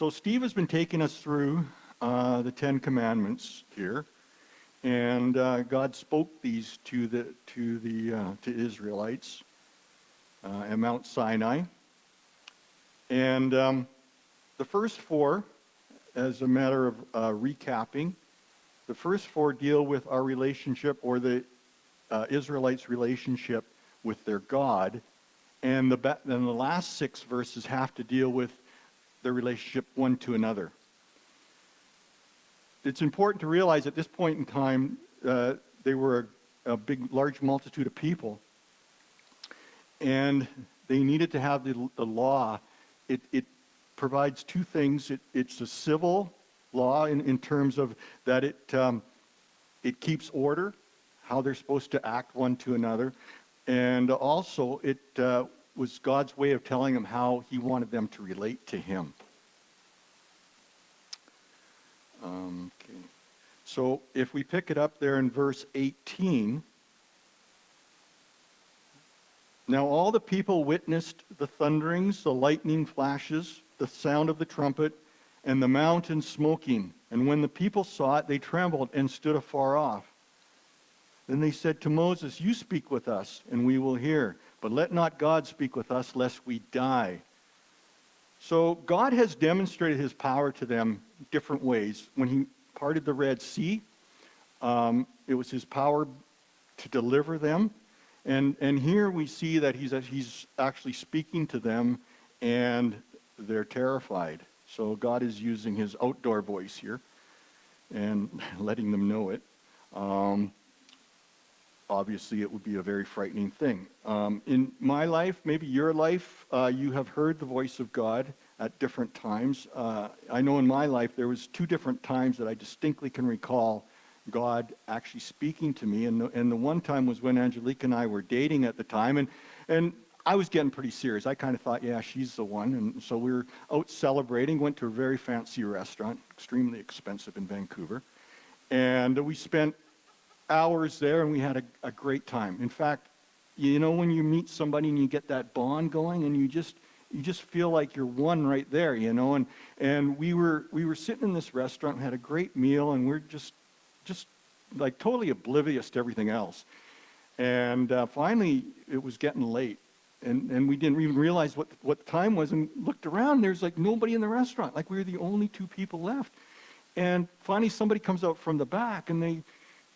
So Steve has been taking us through the Ten Commandments here, and God spoke these to the Israelites at Mount Sinai. And the first four, as a matter of recapping, the first four deal with our relationship, or the Israelites' relationship with their God, and the last 6 verses have to deal with their relationship one to another. It's important to realize at this point in time, they were a large multitude of people, and they needed to have the law. It provides 2 things. It's a civil law in terms of that it keeps order, how they're supposed to act one to another, and also it was God's way of telling them how he wanted them to relate to him. Okay. So if we pick it up there in verse 18, now all the people witnessed the thunderings, the lightning flashes, the sound of the trumpet, and the mountain smoking. And when the people saw it, they trembled and stood afar off. Then they said to Moses, "You speak with us, and we will hear. But let not God speak with us, lest we die." So God has demonstrated his power to them different ways. When he parted the Red Sea, it was his power to deliver them. And here we see that he's actually speaking to them, and they're terrified. So God is using his outdoor voice here and letting them know it. Obviously, it would be a very frightening thing. In my life, maybe your life, you have heard the voice of God at different times. I know in my life there was 2 different times that I distinctly can recall God actually speaking to me. And the one time was when Angelique and I were dating at the time, and I was getting pretty serious. I kind of thought, yeah, she's the one. And so we were out celebrating, went to a very fancy restaurant, extremely expensive in Vancouver. And we spent hours there, and we had a great time. In fact, you know, when you meet somebody and you get that bond going, and you just feel like you're one right there, you know. And we were sitting in this restaurant, and had a great meal, and we're just like totally oblivious to everything else. And finally, it was getting late, and we didn't even realize what the time was, and looked around. There's like nobody in the restaurant, like we were the only 2 people left. And finally, somebody comes out from the back, and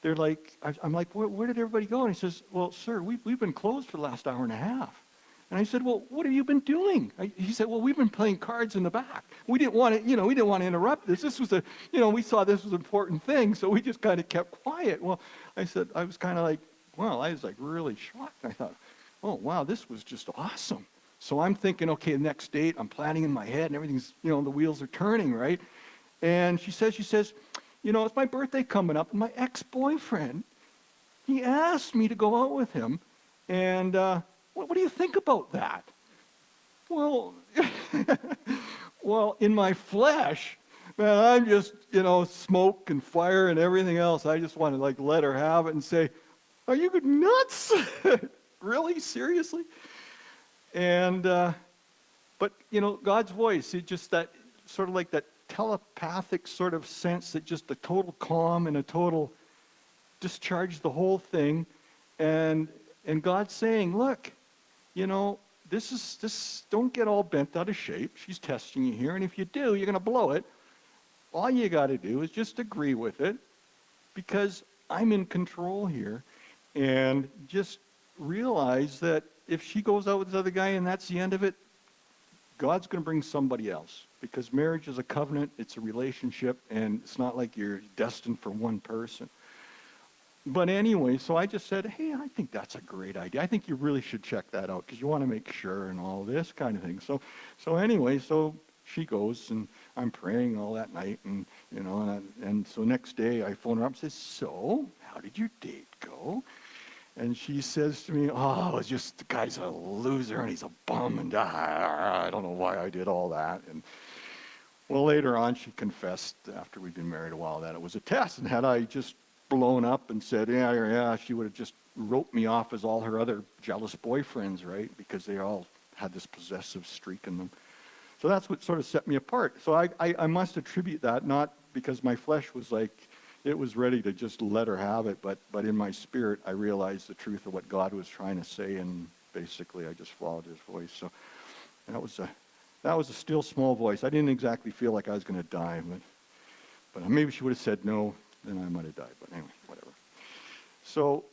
they're like, I'm like, where did everybody go? And he says, "Well, sir, we've been closed for the last hour and a half." And I said, "Well, what have you been doing?" He said, "Well, we've been playing cards in the back. We didn't want to, interrupt this. This was we saw this was an important thing, so we just kind of kept quiet." Well, I said, I was kind of like, I was like really shocked. I thought, oh, wow, this was just awesome. So I'm thinking, okay, the next date, I'm planning in my head, and everything's, the wheels are turning, right? And she says, "It's my birthday coming up, and my ex-boyfriend, he asked me to go out with him, and what do you think about that?" Well, in my flesh, man, I'm just, smoke and fire and everything else. I just want to let her have it and say, "Are you nuts? Really? Seriously?" And, but, God's voice, it just that sort of like that telepathic sort of sense, that just a total calm and a total discharge the whole thing. And God's saying, "Look, this don't get all bent out of shape. She's testing you here, and if you do, you're going to blow it. All you got to do is just agree with it, because I'm in control here, and just realize that if she goes out with this other guy and that's the end of it, God's going to bring somebody else, because marriage is a covenant, it's a relationship, and it's not like you're destined for one person." But anyway, so I just said, "Hey, I think that's a great idea. I think you really should check that out, because you want to make sure," and all this kind of thing. So anyway, so she goes, and I'm praying all that night, and and so next day I phone her up and say, "So, how did your date go?" And she says to me, "Oh, it's just the guy's a loser, and he's a bum, and I don't know why I did all that." And well, later on, she confessed, after we'd been married a while, that it was a test, and had I just blown up and said, yeah, she would have just wrote me off as all her other jealous boyfriends, right? Because they all had this possessive streak in them. So that's what sort of set me apart. So I must attribute that, not because my flesh was like, it was ready to just let her have it, but in my spirit, I realized the truth of what God was trying to say, and basically I just followed his voice. So that was a still small voice. I didn't exactly feel like I was going to die, but maybe she would have said no, then I might have died. But anyway, whatever. So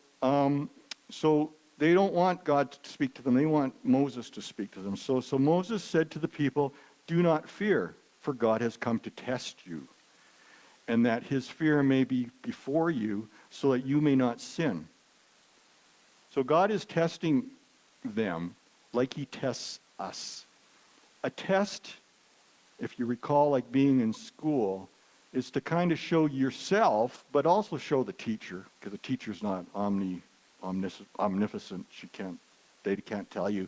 they don't want God to speak to them. They want Moses to speak to them. So Moses said to the people, "Do not fear, for God has come to test you, and that his fear may be before you, so that you may not sin." So God is testing them like he tests us. A test, if you recall, like being in school, is to kind of show yourself, but also show the teacher, because the teacher's not omnipotent. They can't tell you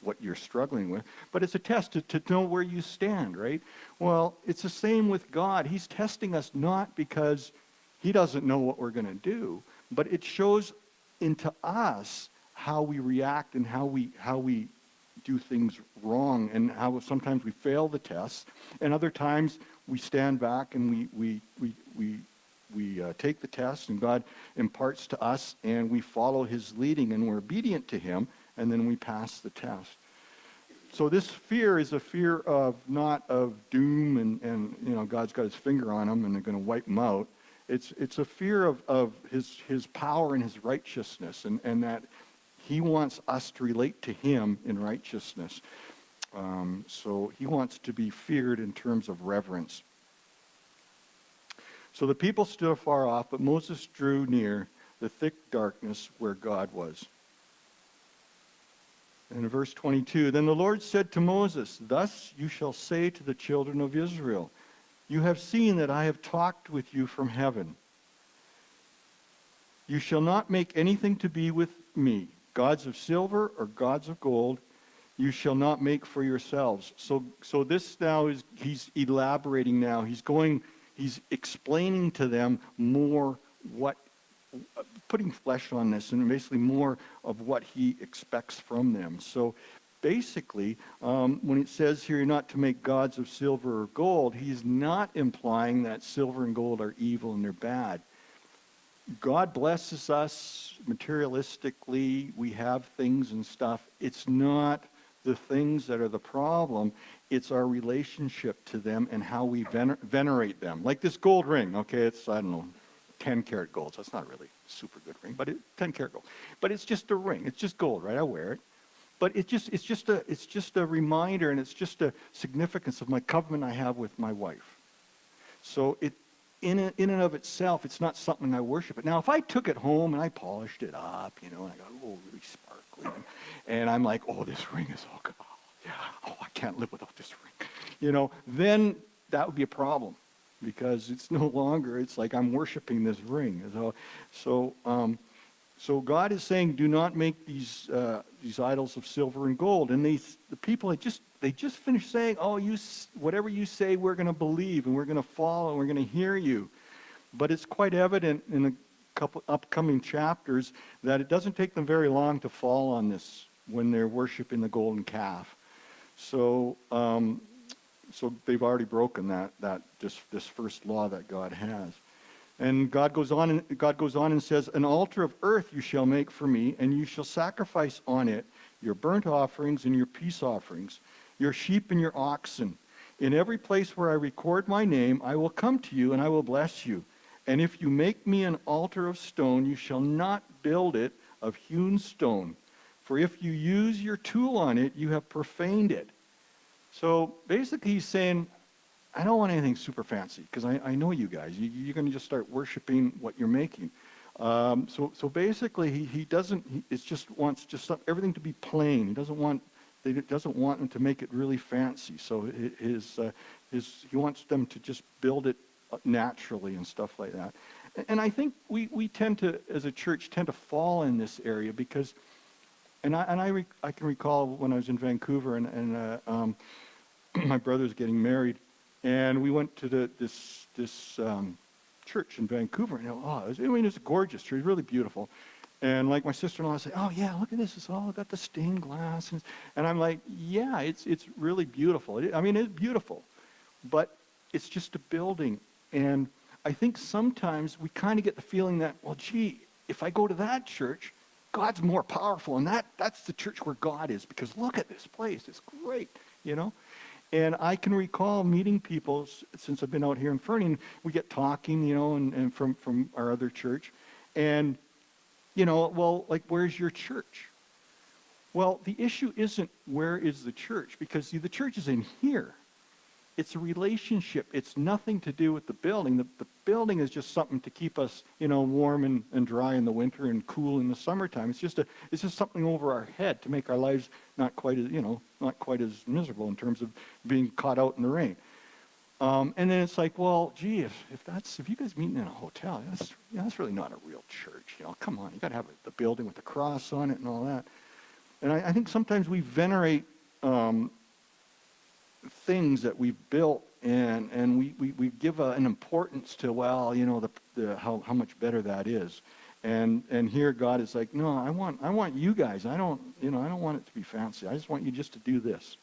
what you're struggling with. But it's a test to know where you stand, right? Well, it's the same with God. He's testing us not because he doesn't know what we're going to do, but it shows into us how we react and how we do things wrong, and how sometimes we fail the test, and other times we stand back and we take the test, and God imparts to us, and we follow his leading, and we're obedient to him, and then we pass the test. So this fear is a fear of not of doom, and God's got his finger on them and they're going to wipe them out. It's a fear of his power and his righteousness, and that he wants us to relate to him in righteousness. So he wants to be feared in terms of reverence. So the people stood afar off, but Moses drew near the thick darkness where God was. And in verse 22, then the Lord said to Moses, "Thus you shall say to the children of Israel, you have seen that I have talked with you from heaven. You shall not make anything to be with me, gods of silver or gods of gold, you shall not make for yourselves." So this now is, he's elaborating now. He's explaining to them more putting flesh on this, and basically more of what he expects from them. So basically, when it says here, you're not to make gods of silver or gold, he's not implying that silver and gold are evil and they're bad. God blesses us materialistically. We have things and stuff. It's not the things that are the problem. It's our relationship to them and how we venerate them. Like this gold ring, okay? It's, 10 karat gold. So it's not really a super good ring, but 10 karat gold. But it's just a ring. It's just gold, right? I wear it. But it's just a reminder, and it's just a significance of my covenant I have with my wife. So in and of itself, it's not something I worship. But now, if I took it home and I polished it up, and I got really sparkly, and I'm like, oh, this ring is all good. Oh, yeah. Oh, I can't live without this ring. Then that would be a problem, because it's no longer. It's like I'm worshiping this ring. So God is saying, do not make these idols of silver and gold. And the people they just finished saying, oh, whatever you say, we're going to believe, and we're going to follow, and we're going to hear you. But it's quite evident in a couple upcoming chapters that it doesn't take them very long to fall on this when they're worshiping the golden calf. So they've already broken this first law that God has. And God goes on and says, "An altar of earth you shall make for me, and you shall sacrifice on it your burnt offerings and your peace offerings, your sheep and your oxen. In every place where I record my name, I will come to you, and I will bless you. And if you make me an altar of stone, you shall not build it of hewn stone. For if you use your tool on it, you have profaned it." So basically he's saying, I don't want anything super fancy, because I know you guys. You're going to just start worshiping what you're making. So basically, he doesn't. It just wants everything to be plain. He doesn't want them to make it really fancy. So he wants them to just build it naturally and stuff like that. And I think we tend to, as a church, fall in this area because, I can recall when I was in Vancouver and my brother's getting married. And we went to this church in Vancouver, and it was a gorgeous church, really beautiful. And like my sister-in-law say, oh yeah, look at this, it's all got the stained glass. And I'm like, yeah, it's really beautiful. I mean, it's beautiful, but it's just a building. And I think sometimes we kind of get the feeling that, well, gee, if I go to that church, God's more powerful, and that's the church where God is, because look at this place, it's great, you know? And I can recall meeting people since I've been out here in Fernie, and we get talking, you know, and from our other church, and, you know, well, like, where's your church? Well, the issue isn't where is the church, because see, the church is in here. It's a relationship. It's nothing to do with the building. The building is just something to keep us, you know, warm and dry in the winter and cool in the summertime. It's just something over our head to make our lives not quite as miserable in terms of being caught out in the rain. And then it's like, well, gee, if you guys meeting in a hotel, that's really not a real church. You know, come on, you got to have the building with the cross on it and all that. And I think sometimes we venerate things that we've built, and we give an importance to, well, you know, how much better that is. And here God is like, no, I want you guys. I don't want it to be fancy. I just want you just to do this.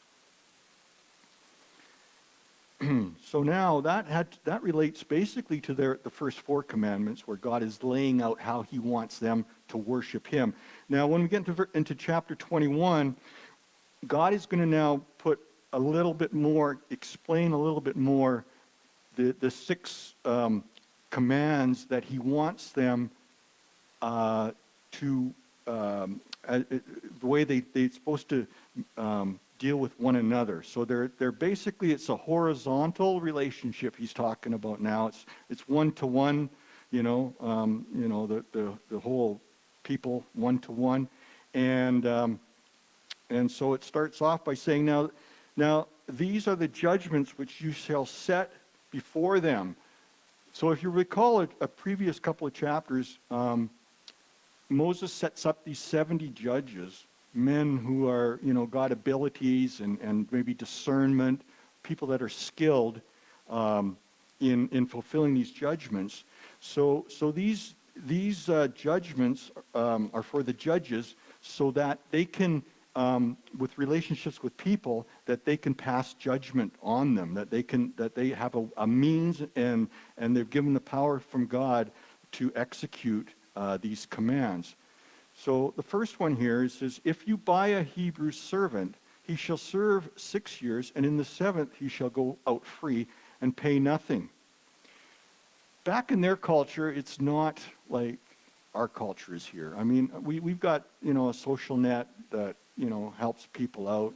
So now that relates basically to the first 4 commandments, where God is laying out how he wants them to worship him. Now, when we get into chapter 21, God is going to now explain a little bit more the 6 commands that he wants them to, the way they're supposed to deal with one another. So they're basically, it's a horizontal relationship he's talking about now. It's one-to-one, you know, the whole people one-to-one. And so it starts off by saying, now these are the judgments which you shall set before them. So if you recall a previous couple of chapters, Moses sets up these 70 judges, men who are, you know, got abilities and maybe discernment, people that are skilled in fulfilling these judgments. So these judgments are for the judges, so that they can, with relationships with people, that they can pass judgment on them, that they have a means, and they're given the power from God to execute these commands. So the first one here says, if you buy a Hebrew servant, he shall serve 6 years, and in the 7th he shall go out free and pay nothing. Back in their culture, it's not like our culture is here. I mean, we've got, you know, a social net that, you know, helps people out,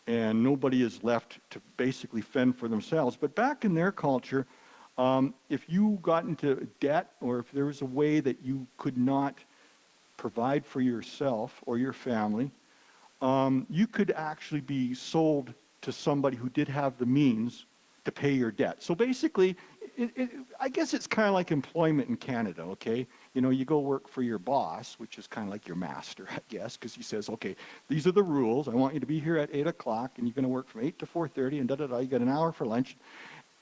and nobody is left to basically fend for themselves. But back in their culture, if you got into debt, or if there was a way that you could not provide for yourself or your family, you could actually be sold to somebody who did have the means to pay your debt. So basically, I guess it's kind of like employment in Canada, okay? You know, you go work for your boss, which is kind of like your master, I guess, because he says, okay, these are the rules. I want you to be here at 8 o'clock, and you're going to work from 8 to 4:30, and da-da-da, you got an hour for lunch.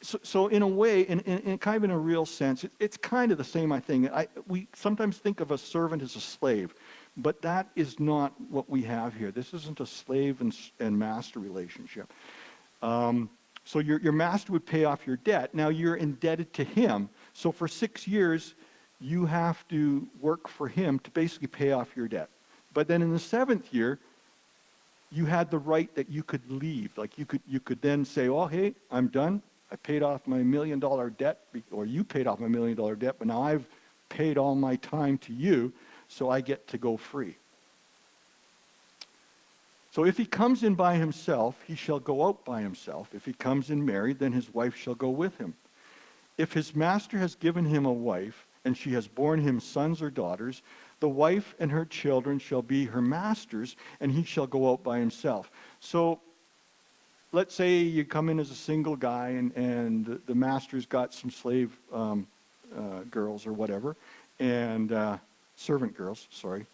So in a way, in kind of in a real sense, it's kind of the same, I think. We sometimes think of a servant as a slave, but that is not what we have here. This isn't a slave and master relationship. So your master would pay off your debt. Now you're indebted to him. So for 6 years, you have to work for him to basically pay off your debt. But then in the 7th year, you had the right that you could leave. Like you could then say, oh, hey, I'm done. I paid off my $1 million debt, or you paid off my $1 million debt, but now I've paid all my time to you, so I get to go free. So if he comes in by himself, he shall go out by himself. If he comes in married, then his wife shall go with him. If his master has given him a wife, and she has borne him sons or daughters, the wife and her children shall be her master's, and he shall go out by himself. So let's say you come in as a single guy, and the master's got some slave girls or whatever, and servant girls, servant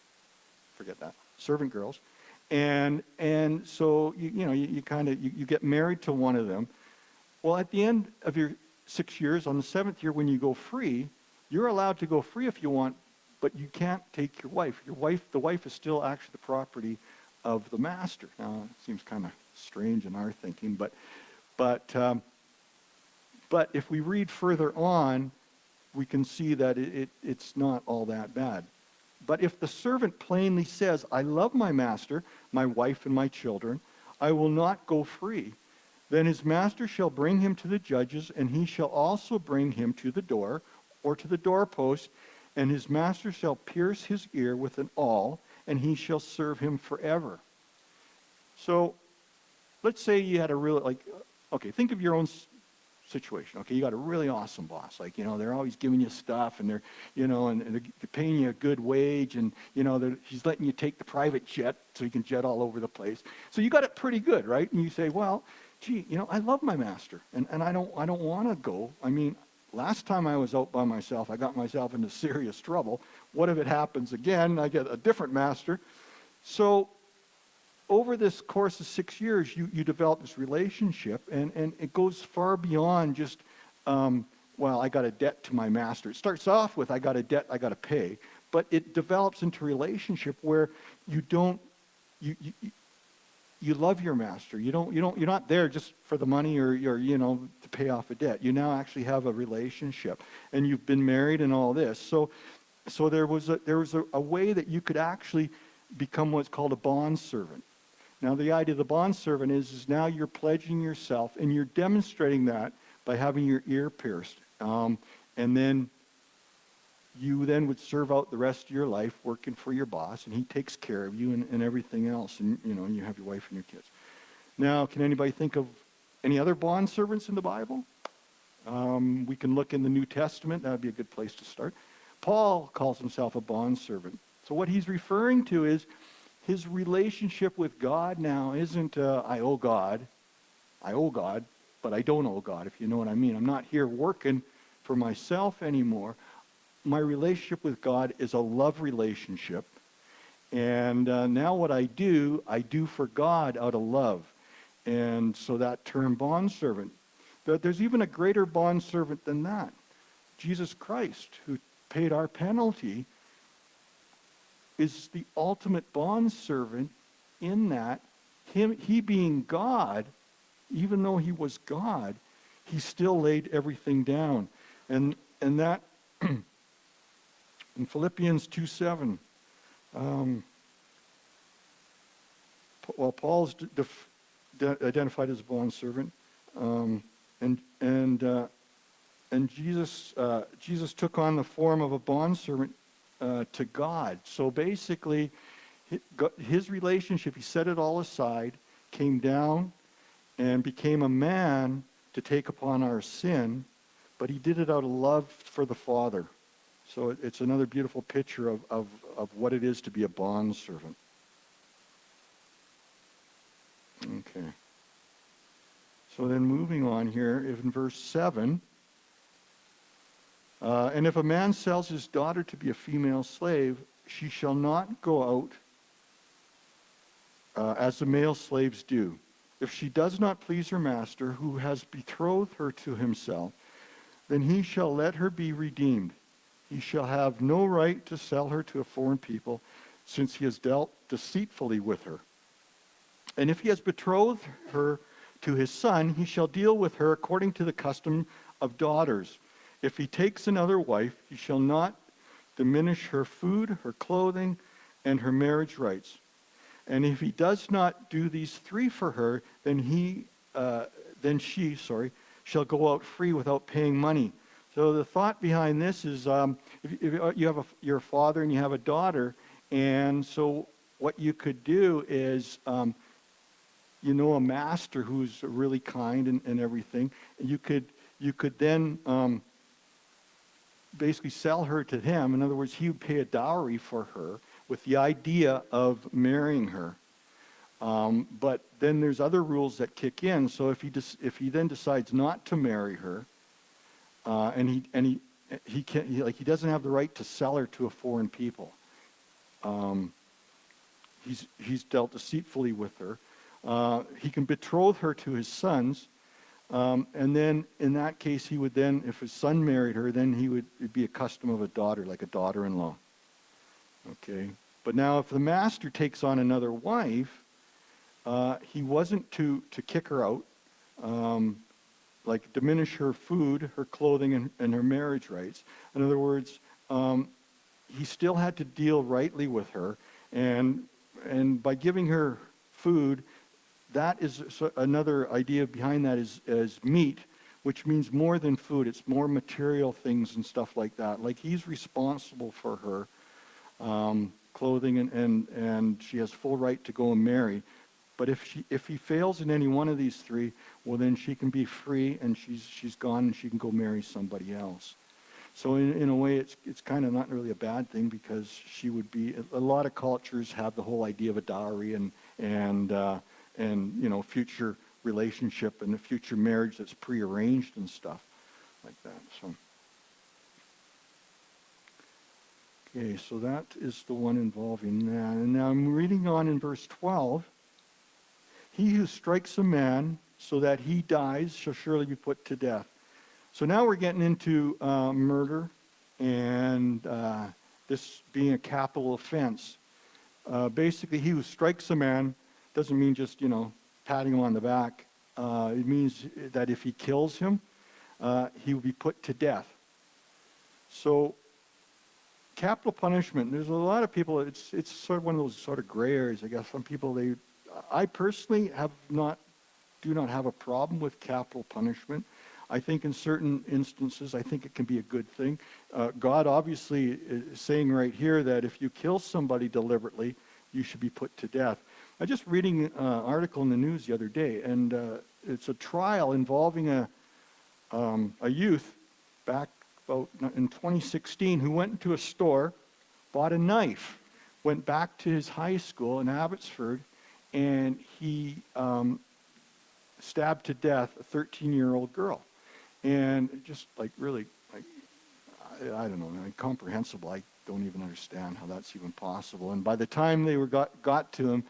girls. And so you get married to one of them. Well, at the end of your 6 years, on the 7th year when you go free, you're allowed to go free if you want, but you can't take your wife. The wife is still actually the property of the master. Now, it seems kind of strange in our thinking, but if we read further on, we can see that it's not all that bad. But if the servant plainly says, I love my master, my wife, and my children, I will not go free, then his master shall bring him to the judges, and he shall also bring him to the door, or to the doorpost, and his master shall pierce his ear with an awl, and he shall serve him forever. So, let's say you had a really, okay, think of your own situation. Okay, you got a really awesome boss. They're always giving you stuff, and and they're paying you a good wage, and, he's letting you take the private jet so you can jet all over the place. So you got it pretty good, right? And you say, well, gee, I love my master, and I don't want to go. I mean, last time I was out by myself, I got myself into serious trouble. What if it happens again? I get a different master. So over this course of 6 years, you develop this relationship, and it goes far beyond just, I got a debt to my master. It starts off with, I got a debt I got to pay, but it develops into a relationship where you love your master. You're not there just for the money or to pay off a debt. You now actually have a relationship, and you've been married and all this. So there was a way that you could actually become what's called a bondservant. Now, the idea of the bondservant is now you're pledging yourself, and you're demonstrating that by having your ear pierced. And then you then would serve out the rest of your life working for your boss, and he takes care of you and everything else, and you have your wife and your kids. Now, can anybody think of any other bondservants in the Bible? We can look in the New Testament. That would be a good place to start. Paul calls himself a bondservant. So what he's referring to is his relationship with God now isn't, I owe God, but I don't owe God, if you know what I mean. I'm not here working for myself anymore. My relationship with God is a love relationship. And now what I do for God out of love. And so that term bondservant. But there's even a greater bondservant than that. Jesus Christ, who paid our penalty, is the ultimate bondservant in that he being God, even though he was God, he still laid everything down. And that in Philippians 2:7, Paul's identified as a bondservant, and Jesus took on the form of a bondservant to God. So basically, his relationship, he set it all aside, came down, and became a man to take upon our sin, but he did it out of love for the Father. So it's another beautiful picture of what it is to be a bondservant. Okay. So then moving on here, in verse 7, and if a man sells his daughter to be a female slave, she shall not go out as the male slaves do. If she does not please her master, who has betrothed her to himself, then he shall let her be redeemed. He shall have no right to sell her to a foreign people, since he has dealt deceitfully with her. And if he has betrothed her to his son, he shall deal with her according to the custom of daughters. If he takes another wife, he shall not diminish her food, her clothing, and her marriage rights. And if he does not do these three for her, then she shall go out free without paying money. So the thought behind this is, if you have your father and you have a daughter, and so what you could do is, a master who's really kind and everything, you could then basically sell her to him. In other words, he would pay a dowry for her with the idea of marrying her. But then there's other rules that kick in. So if he then decides not to marry her, and he doesn't have the right to sell her to a foreign people. He's dealt deceitfully with her. He can betroth her to his sons, and then in that case he would then, if his son married her, then it'd be a custom of a daughter, like a daughter-in-law. Okay. But now if the master takes on another wife, he wasn't to kick her out, um, like diminish her food, her clothing, and her marriage rights. In other words, he still had to deal rightly with her, and by giving her food, that is another idea behind that is meat, which means more than food. It's more material things and stuff like that. Like he's responsible for her clothing, and she has full right to go and marry. But if he fails in any one of these three, well, then she can be free, and she's gone, and she can go marry somebody else. So in a way, it's kind of not really a bad thing, because she would be. A lot of cultures have the whole idea of a dowry and future relationship and a future marriage that's prearranged and stuff like that. So okay, so that is the one involving that. And now I'm reading on in verse 12. He who strikes a man so that he dies shall surely be put to death. So now we're getting into murder, and this being a capital offense. Basically, he who strikes a man doesn't mean just, patting him on the back. It means that if he kills him, he will be put to death. So capital punishment, there's a lot of people, it's sort of one of those sort of gray areas, I guess. Some people, I personally do not have a problem with capital punishment. I think in certain instances, I think it can be a good thing. God obviously is saying right here that if you kill somebody deliberately, you should be put to death. I just reading an article in the news the other day, and it's a trial involving a youth back about in 2016 who went into a store, bought a knife, went back to his high school in Abbotsford, and he stabbed to death a 13-year-old girl. And just really, I don't know, incomprehensible. I don't even understand how that's even possible. And by the time they got to him,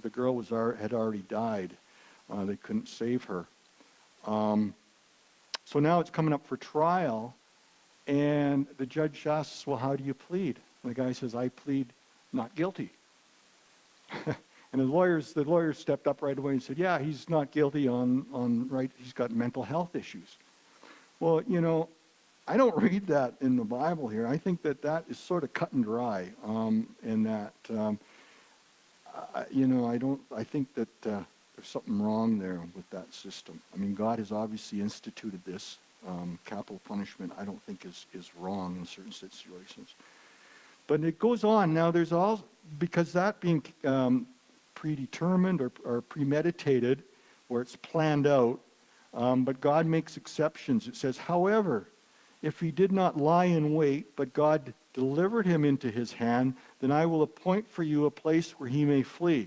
the girl had already died. They couldn't save her. So now it's coming up for trial, and the judge asks, well, how do you plead? And the guy says, I plead not guilty. And the lawyers stepped up right away and said, yeah, he's not guilty he's got mental health issues. Well, I don't read that in the Bible here. I think that is sort of cut and dry, in that, I think that there's something wrong there with that system. I mean, God has obviously instituted this. Capital punishment, I don't think is wrong in certain situations. But it goes on. Now, because that being predetermined or premeditated, where it's planned out, but God makes exceptions. It says, however, if he did not lie in wait, but God delivered him into his hand, then I will appoint for you a place where he may flee.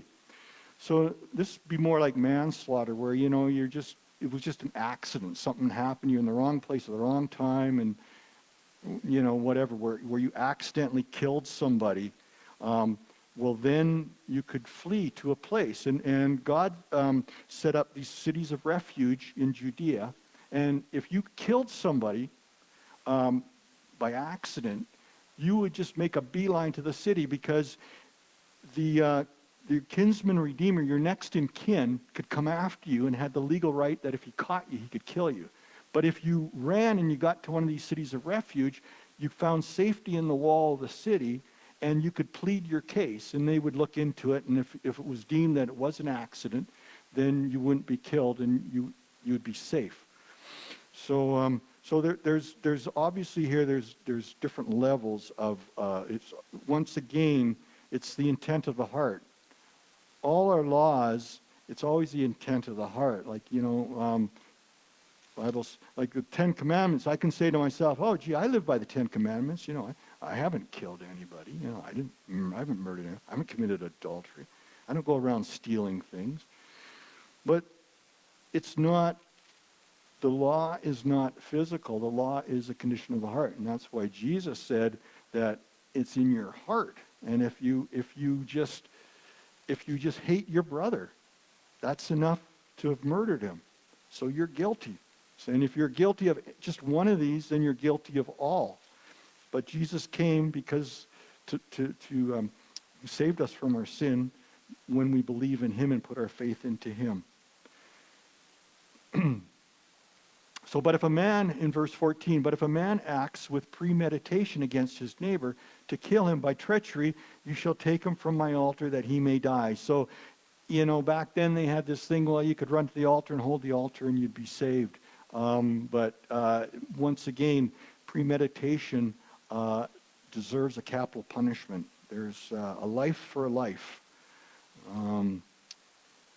So this would be more like manslaughter, where, it was just an accident. Something happened, you're in the wrong place at the wrong time, and, whatever, where you accidentally killed somebody. Well, then you could flee to a place. And God set up these cities of refuge in Judea. And if you killed somebody by accident, you would just make a beeline to the city, because the kinsman redeemer, your next in kin, could come after you and had the legal right that if he caught you, he could kill you. But if you ran and you got to one of these cities of refuge, you found safety in the wall of the city, and you could plead your case, and they would look into it, and if it was deemed that it was an accident, then you wouldn't be killed, and you would be safe. So there's obviously here there's different levels of it's once again it's the intent of the heart. All our laws, it's always the intent of the heart. Like Bibles, like the Ten Commandments. I can say to myself, "Oh, gee, I live by the Ten Commandments. I haven't killed anybody. I haven't murdered anyone. I haven't committed adultery. I don't go around stealing things." But it's not. The law is not physical. The law is a condition of the heart, and that's why Jesus said that it's in your heart. And if you just hate your brother, that's enough to have murdered him. So you're guilty. And if you're guilty of just one of these, then you're guilty of all. But Jesus came because who saved us from our sin when we believe in him and put our faith into him. So, but if a man, in verse 14, but if a man acts with premeditation against his neighbor to kill him by treachery, you shall take him from my altar that he may die. So, back then they had this thing, well, you could run to the altar and hold the altar and you'd be saved. But once again, premeditation deserves a capital punishment. There's a life for a life. And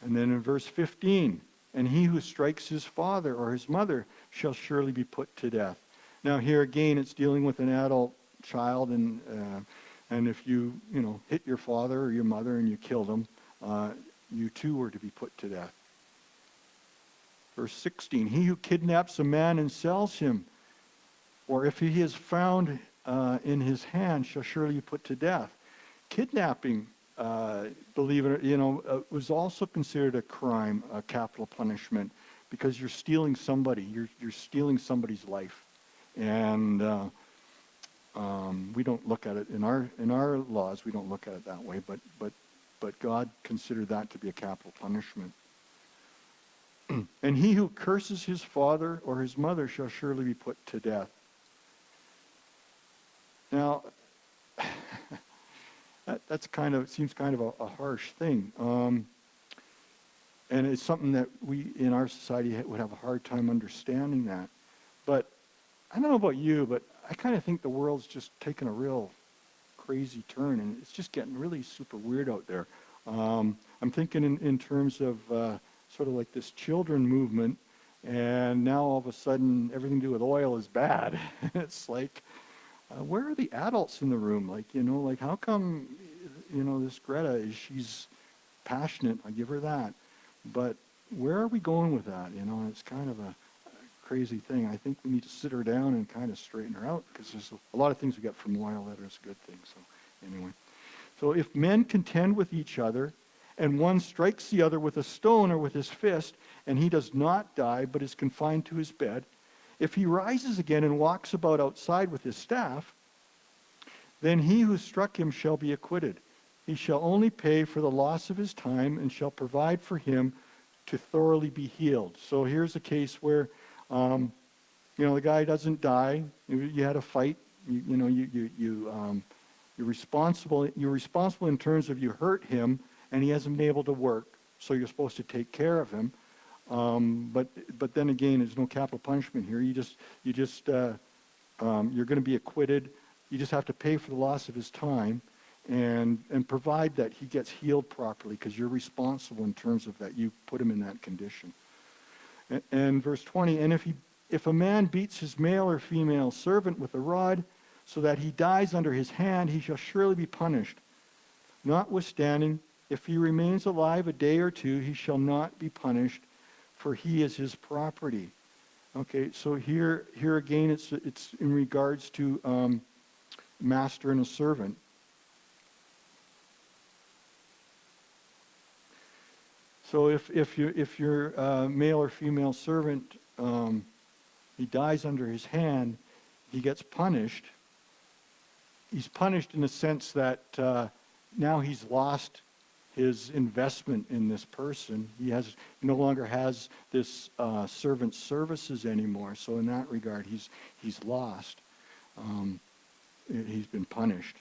then in verse 15, and he who strikes his father or his mother shall surely be put to death. Now here again, it's dealing with an adult child, and if you hit your father or your mother and you kill them, you too were to be put to death. Verse 16, he who kidnaps a man and sells him, or if he is found in his hand, shall surely be put to death. Kidnapping, believe it, was also considered a crime, a capital punishment, because you're stealing somebody. You're stealing somebody's life, and we don't look at it in our laws. We don't look at it that way, but God considered that to be a capital punishment. And he who curses his father or his mother shall surely be put to death. Now, that's seems kind of a harsh thing. And it's something that we in our society would have a hard time understanding that. But I don't know about you, but I kind of think the world's just taken a real crazy turn, and it's just getting really super weird out there. I'm thinking in terms of sort of like this children movement, and now all of a sudden everything to do with oil is bad. It's like, where are the adults in the room? Like how come, this Greta, she's passionate, I give her that. But where are we going with that? It's kind of a crazy thing. I think we need to sit her down and kind of straighten her out, because there's a lot of things we get from oil that are good things. So anyway. So if men contend with each other, and one strikes the other with a stone or with his fist, and he does not die, but is confined to his bed, if he rises again and walks about outside with his staff, then he who struck him shall be acquitted. He shall only pay for the loss of his time, and shall provide for him to thoroughly be healed. So here's a case where, the guy doesn't die. You had a fight. You're responsible. You're responsible in terms of you hurt him, and he hasn't been able to work. So you're supposed to take care of him. But then again, there's no capital punishment here. You're going to be acquitted. You just have to pay for the loss of his time, and provide that he gets healed properly, because you're responsible in terms of that. You put him in that condition. And verse 20, and if a man beats his male or female servant with a rod, so that he dies under his hand, he shall surely be punished. Notwithstanding, if he remains alive a day or two, he shall not be punished, for he is his property. Okay, so here again, it's in regards to master and a servant. So if your male or female servant, he dies under his hand, he gets punished. He's punished in the sense that now he's lost his investment in this person. He no longer has this servant's services anymore. So in that regard, he's lost. He's been punished.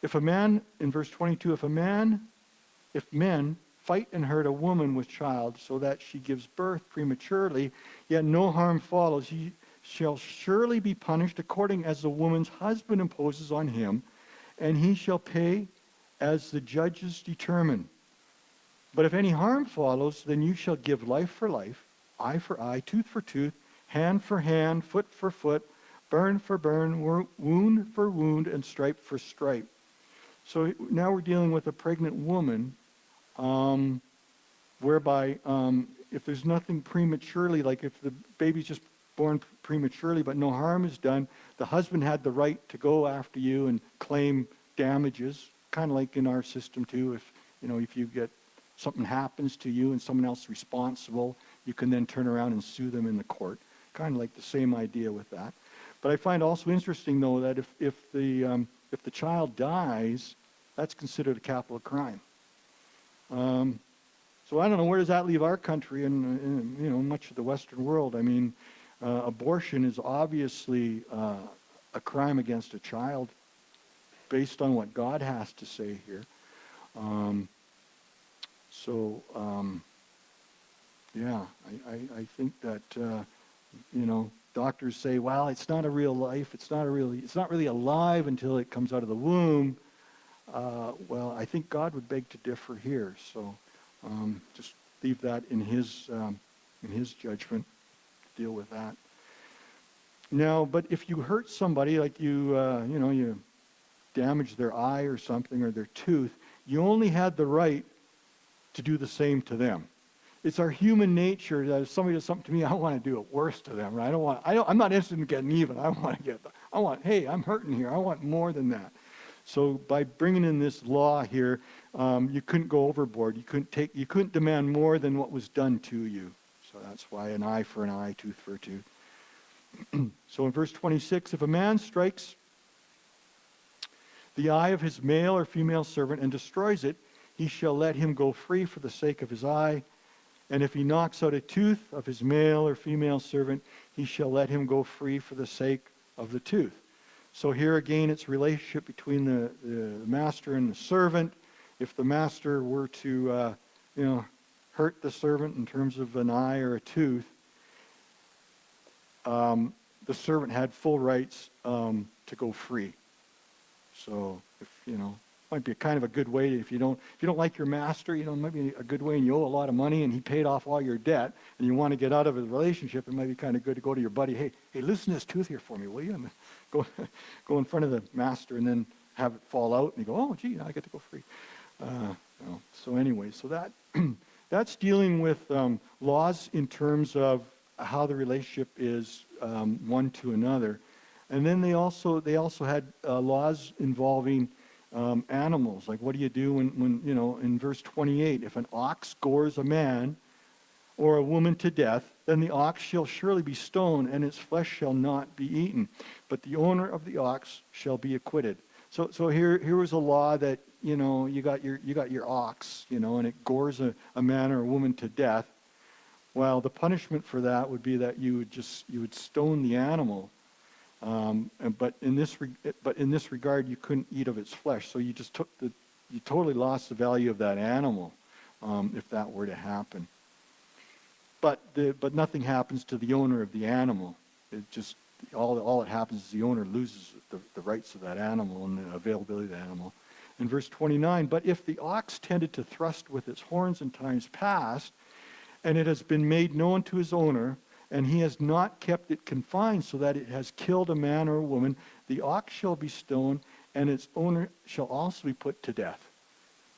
If a man, in verse 22, if men fight and hurt a woman with child, so that she gives birth prematurely, yet no harm follows, he shall surely be punished according as the woman's husband imposes on him, and he shall pay as the judges determine. But if any harm follows, then you shall give life for life, eye for eye, tooth for tooth, hand for hand, foot for foot, burn for burn, wound for wound, and stripe for stripe. So now we're dealing with a pregnant woman, whereby if there's nothing prematurely, like if the baby's just born prematurely but no harm is done, the husband had the right to go after you and claim damages, kind of like in our system too. If you get something happens to you and someone else is responsible, you can then turn around and sue them in the court. Kind of like the same idea with that. But I find also interesting, though, that if the child dies, that's considered a capital crime. So I don't know, where does that leave our country and much of the Western world? I mean, abortion is obviously a crime against a child based on what God has to say here. Yeah, I think that doctors say, well, it's not a real life. It's not really alive until it comes out of the womb. Well, I think God would beg to differ here. So just leave that in his judgment. Deal with that. Now, but if you hurt somebody, like you damage their eye or something, or their tooth, you only had the right to do the same to them. It's our human nature that if somebody does something to me, I want to do it worse to them. Right? I'm not interested in getting even. Hey, I'm hurting here. I want more than that. So by bringing in this law here, you couldn't go overboard. You couldn't demand more than what was done to you. So that's why an eye for an eye, tooth for a tooth. So in verse 26, if a man strikes the eye of his male or female servant and destroys it, he shall let him go free for the sake of his eye. And if he knocks out a tooth of his male or female servant, he shall let him go free for the sake of the tooth. So here again, it's relationship between the master and the servant. If the master were to, hurt the servant in terms of an eye or a tooth, the servant had full rights to go free. So if might be a kind of a good way if you don't like your master, it might be a good way, and you owe a lot of money and he paid off all your debt and you want to get out of a relationship, it might be kind of good to go to your buddy, hey, listen to this tooth here for me, will you? And go in front of the master and then have it fall out and you go, oh gee, now I get to go free. So anyway, so that that's dealing with laws in terms of how the relationship is one to another. And then they also had laws involving animals. Like, what do you do when in verse 28, if an ox gores a man or a woman to death, then the ox shall surely be stoned, and its flesh shall not be eaten. But the owner of the ox shall be acquitted. So here was a law that you got your ox, and it gores a man or a woman to death. Well, the punishment for that would be that you would stone the animal. But in this regard, you couldn't eat of its flesh. So you totally lost the value of that animal if that were to happen. But nothing happens to the owner of the animal. It just all that happens is the owner loses the rights of that animal and the availability of the animal. In verse 29, but if the ox tended to thrust with its horns in times past, and it has been made known to his owner, and he has not kept it confined so that it has killed a man or a woman, the ox shall be stoned, and its owner shall also be put to death.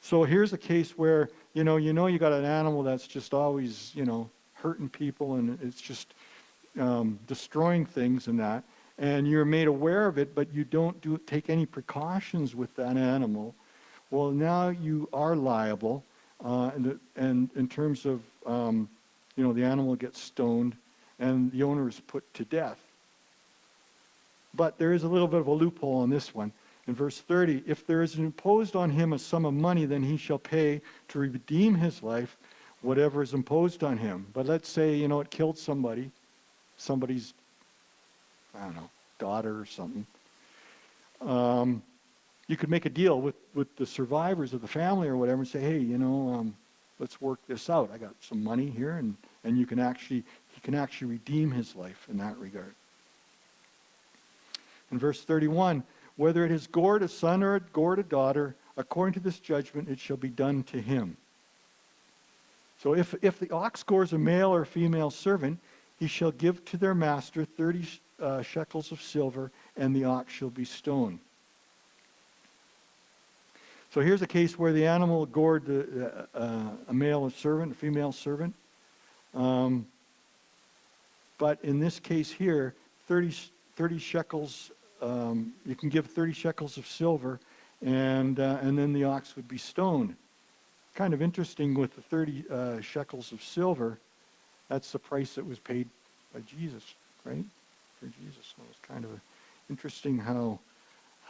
So here's a case where, you got an animal that's just always, hurting people, and it's just destroying things and that, and you're made aware of it, but you don't take any precautions with that animal. Well, now you are liable, and in terms of, the animal gets stoned, and the owner is put to death. But there is a little bit of a loophole on this one. In verse 30, if there is imposed on him a sum of money, then he shall pay to redeem his life whatever is imposed on him. But let's say, it killed somebody's, daughter or something. You could make a deal with the survivors of the family or whatever and say, hey, let's work this out. I got some money here, and he can actually redeem his life in that regard. In verse 31, whether it has gored a son or it gored a daughter, according to this judgment it shall be done to him. So if the ox gores a male or female servant, he shall give to their master 30 shekels of silver, and the ox shall be stoned. So here's a case where the animal gored a male servant, a female servant. But in this case here, 30 shekels, you can give 30 shekels of silver, and then the ox would be stoned. Kind of interesting with the 30 shekels of silver, that's the price that was paid by Jesus, right? for Jesus. So it's kind of interesting how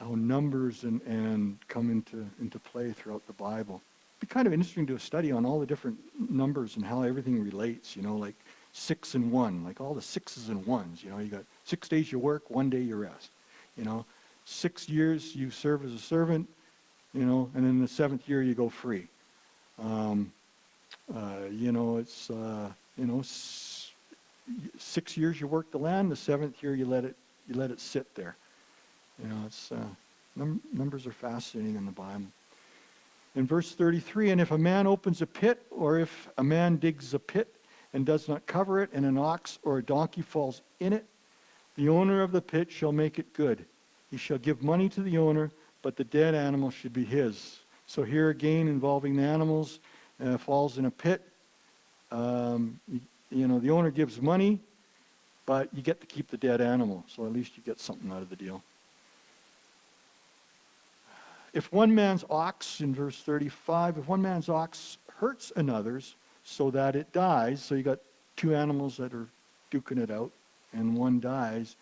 numbers and come into play throughout the Bible. It'd be kind of interesting to study on all the different numbers and how everything relates, like 6 and 1, like all the sixes and ones. You got 6 days you work, 1 day you rest. 6 years you serve as a servant, and then the 7th year you go free. It's 6 years you work the land, the 7th year you let it sit there. It's numbers are fascinating in the Bible. In verse 33, and if a man opens a pit, or if a man digs a pit and does not cover it, and an ox or a donkey falls in it, the owner of the pit shall make it good. He shall give money to the owner, but the dead animal should be his. So here again, involving the animals, falls in a pit. The owner gives money, but you get to keep the dead animal. So at least you get something out of the deal. If one man's ox, in verse 35, if one man's ox hurts another's so that it dies, so you got 2 animals that are duking it out, and one dies,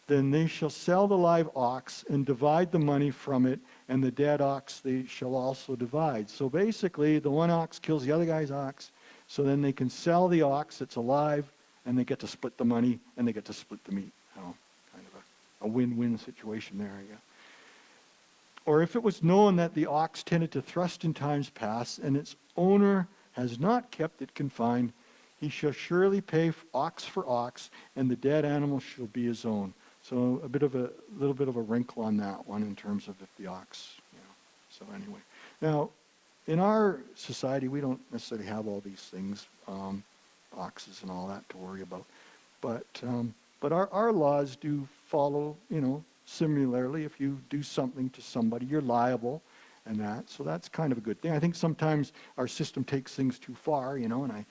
then they shall sell the live ox and divide the money from it, and the dead ox they shall also divide. So basically, the one ox kills the other guy's ox, so then they can sell the ox that's alive, and they get to split the money, and they get to split the meat. Kind of a win-win situation there, I guess. Or if it was known that the ox tended to thrust in times past, and its owner has not kept it confined, he shall surely pay ox for ox, and the dead animal shall be his own. So a little bit of a wrinkle on that one in terms of if the ox, So anyway, now in our society we don't necessarily have all these things, oxes and all that to worry about, but our laws do follow, similarly. If you do something to somebody, you're liable, and that. So that's kind of a good thing. I think sometimes our system takes things too far, and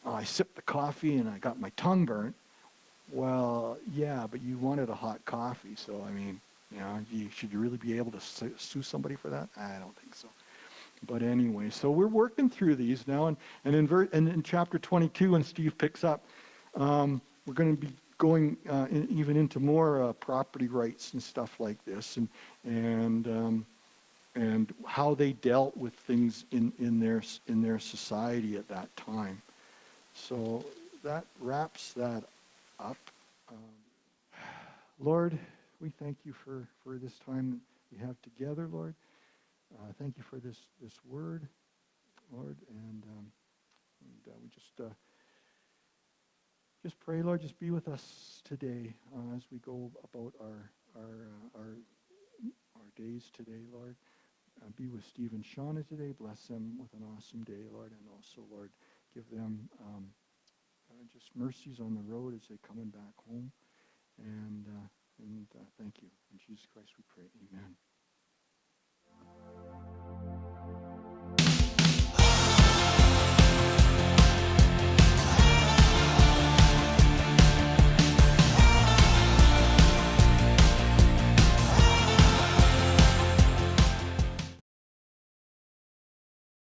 I sipped the coffee and I got my tongue burnt. Well, yeah, but you wanted a hot coffee, so should you really be able to sue somebody for that? I don't think so. But anyway, so we're working through these now, and in chapter 22, when Steve picks up, we're going to be going even into more property rights and stuff like this, and how they dealt with things in their society at that time. So that wraps that up. Lord, we thank you for this time that we have together, Lord. Thank you for this word, Lord, and we just pray, Lord, just be with us today as we go about our days today, Lord. Be with Steve and Shauna today. Bless them with an awesome day, Lord, and also, Lord, give them just mercies on the road as they're coming back home, and